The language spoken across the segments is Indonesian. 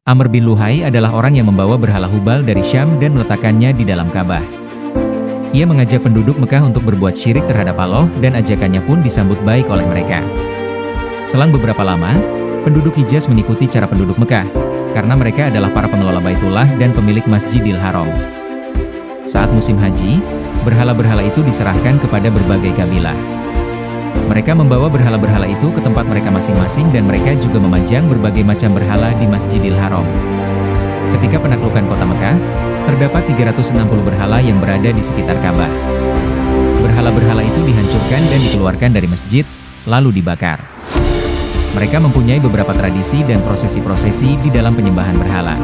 Amr bin Luhai adalah orang yang membawa berhala Hubal dari Syam dan meletakkannya di dalam Ka'bah. Ia mengajak penduduk Mekah untuk berbuat syirik terhadap Allah dan ajakannya pun disambut baik oleh mereka. Selang beberapa lama, penduduk Hijaz mengikuti cara penduduk Mekah, karena mereka adalah para pengelola Baitullah dan pemilik Masjidil Haram. Saat musim haji, berhala-berhala itu diserahkan kepada berbagai kabilah. Mereka membawa berhala-berhala itu ke tempat mereka masing-masing dan mereka juga memajang berbagai macam berhala di Masjidil Haram. Ketika penaklukan kota Mekah, terdapat 360 berhala yang berada di sekitar Ka'bah. Berhala-berhala itu dihancurkan dan dikeluarkan dari masjid, lalu dibakar. Mereka mempunyai beberapa tradisi dan prosesi-prosesi di dalam penyembahan berhala.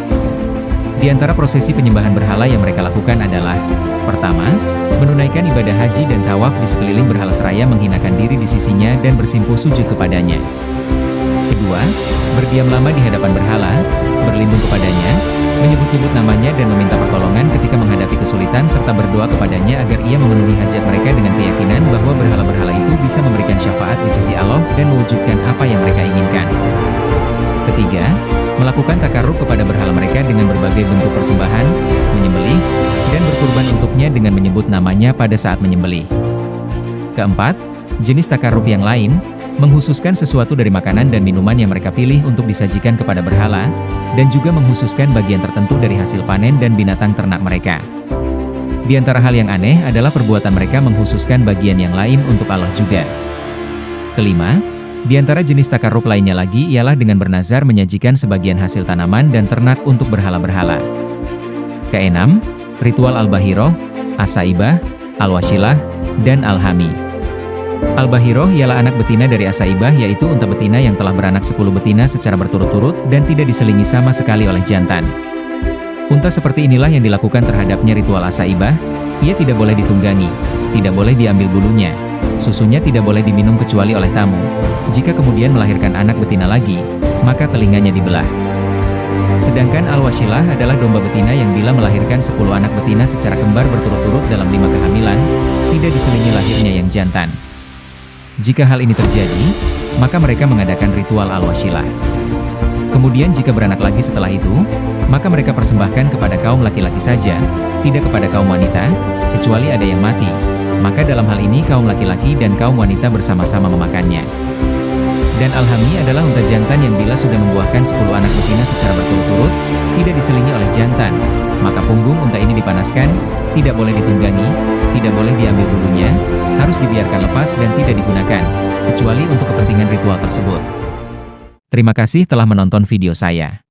Di antara prosesi penyembahan berhala yang mereka lakukan adalah: pertama, menunaikan ibadah haji dan tawaf di sekeliling berhala seraya menghinakan diri di sisinya dan bersimpuh sujud kepadanya. Kedua, berdiam lama di hadapan berhala, berlindung kepadanya, menyebut-nyebut namanya dan meminta pertolongan ketika menghadapi kesulitan serta berdoa kepadanya agar ia memenuhi hajat mereka dengan keyakinan bahwa berhala-berhala itu bisa memberikan syafaat di sisi Allah dan mewujudkan apa yang mereka inginkan. Ketiga, melakukan takarrub kepada berhala mereka dengan berbagai bentuk persembahan, menyembelih, dan berkurban untuknya dengan menyebut namanya pada saat menyembelih. Keempat, jenis takarrub yang lain, menghususkan sesuatu dari makanan dan minuman yang mereka pilih untuk disajikan kepada berhala, dan juga menghususkan bagian tertentu dari hasil panen dan binatang ternak mereka. Di antara hal yang aneh adalah perbuatan mereka menghususkan bagian yang lain untuk Allah juga. Kelima, di antara jenis takarrub lainnya lagi ialah dengan bernazar menyajikan sebagian hasil tanaman dan ternak untuk berhala-berhala. Keenam, ritual Al-Bahiroh, As-Saibah, Al-Wasilah, dan Al-Hami. Al-Bahiroh ialah anak betina dari As-Saibah, yaitu unta betina yang telah beranak 10 betina secara berturut-turut dan tidak diselingi sama sekali oleh jantan. Unta seperti inilah yang dilakukan terhadapnya ritual As-Saibah. Ia tidak boleh ditunggangi, tidak boleh diambil bulunya, susunya tidak boleh diminum kecuali oleh tamu. Jika kemudian melahirkan anak betina lagi, maka telinganya dibelah. Sedangkan Al-Wasilah adalah domba betina yang bila melahirkan 10 anak betina secara kembar berturut-turut dalam 5 kehamilan, tidak diselingi lahirnya yang jantan. Jika hal ini terjadi, maka mereka mengadakan ritual Al-Wasilah. Kemudian jika beranak lagi setelah itu, maka mereka persembahkan kepada kaum laki-laki saja, tidak kepada kaum wanita, kecuali ada yang mati. Maka dalam hal ini kaum laki-laki dan kaum wanita bersama-sama memakannya. Dan Al-Hami adalah unta jantan yang bila sudah membuahkan 10 anak betina secara berturut-turut, tidak diselingi oleh jantan, maka punggung unta ini dipanaskan, tidak boleh ditunggangi, tidak boleh diambil bulunya, harus dibiarkan lepas dan tidak digunakan, kecuali untuk kepentingan ritual tersebut. Terima kasih telah menonton video saya.